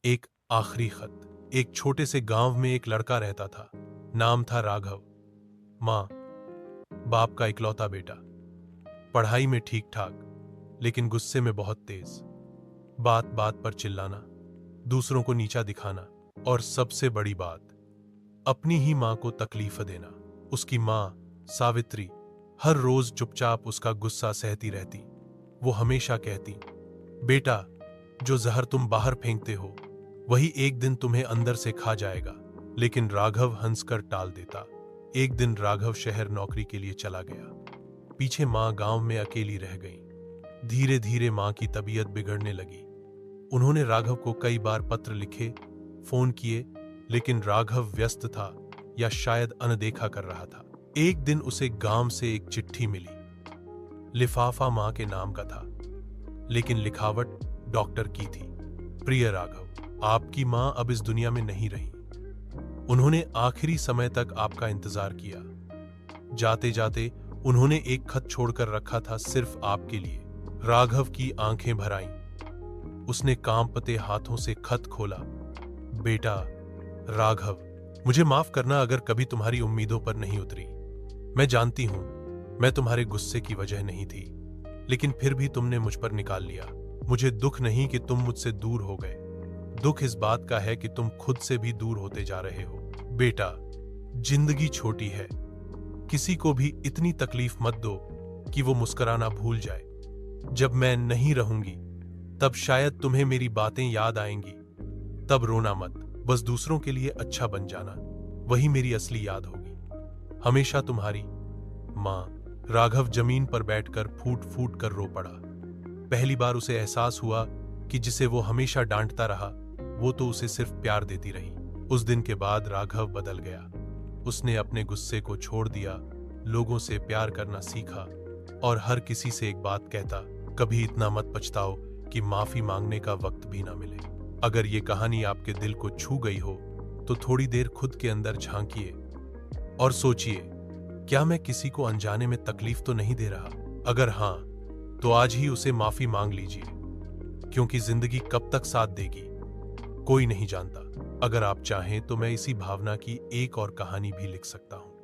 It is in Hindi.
एक आखिरी खत। एक छोटे से गांव में एक लड़का रहता था। नाम था राघव। माँ, बाप का इकलौता बेटा। पढ़ाई में ठीक ठाक, लेकिन गुस्से में बहुत तेज। बात बात पर चिल्लाना, दूसरों को नीचा दिखाना, और सबसे बड़ी बात, अपनी ही माँ को तकलीफ देना। उसकी माँ सावित्री हर रोज चुपचाप उसका गुस्सा सहती रहती। वो हमेशा कहती, बेटा, जो जहर तुम बाहर फेंकते हो वही एक दिन तुम्हें अंदर से खा जाएगा। लेकिन राघव हंसकर टाल देता। एक दिन राघव शहर नौकरी के लिए चला गया। पीछे माँ गांव में अकेली रह गई। धीरे धीरे माँ की तबीयत बिगड़ने लगी। उन्होंने राघव को कई बार पत्र लिखे, फोन किए, लेकिन राघव व्यस्त था या शायद अनदेखा कर रहा था। एक दिन उसे गांव से एक चिट्ठी मिली। लिफाफा माँ के नाम का था, लेकिन लिखावट डॉक्टर की थी। प्रिय राघव, आपकी माँ अब इस दुनिया में नहीं रही। उन्होंने आखिरी समय तक आपका इंतजार किया। जाते जाते उन्होंने एक खत छोड़कर रखा था, सिर्फ आपके लिए। राघव की आंखें भर आईं। उसने कांपते हाथों से खत खोला। बेटा राघव, मुझे माफ करना अगर कभी तुम्हारी उम्मीदों पर नहीं उतरी। मैं जानती हूं मैं तुम्हारे गुस्से की वजह नहीं थी, लेकिन फिर भी तुमने मुझ पर निकाल लिया। मुझे दुख नहीं कि तुम मुझसे दूर हो गए, दुख इस बात का है कि तुम खुद से भी दूर होते जा रहे हो। बेटा, जिंदगी छोटी है, किसी को भी इतनी तकलीफ मत दो कि वो मुस्कुराना भूल जाए। जब मैं नहीं रहूंगी तब शायद तुम्हें मेरी बातें याद आएंगी। तब रोना मत, बस दूसरों के लिए अच्छा बन जाना, वही मेरी असली याद होगी। हमेशा तुम्हारी माँ। राघव जमीन पर बैठकर फूट फूट कर रो पड़ा। पहली बार उसे एहसास हुआ कि जिसे वो हमेशा डांटता रहा, वो तो उसे सिर्फ प्यार देती रही। उस दिन के बाद राघव बदल गया। उसने अपने गुस्से को छोड़ दिया, लोगों से प्यार करना सीखा, और हर किसी से एक बात कहता, कभी इतना मत पछताओ कि माफी मांगने का वक्त भी ना मिले। अगर ये कहानी आपके दिल को छू गई हो तो थोड़ी देर खुद के अंदर झांकिए और सोचिए, क्या मैं किसी को अनजाने में तकलीफ तो नहीं दे रहा? अगर हां, तो आज ही उसे माफी मांग लीजिए, क्योंकि जिंदगी कब तक साथ देगी कोई नहीं जानता। अगर आप चाहें तो मैं इसी भावना की एक और कहानी भी लिख सकता हूं।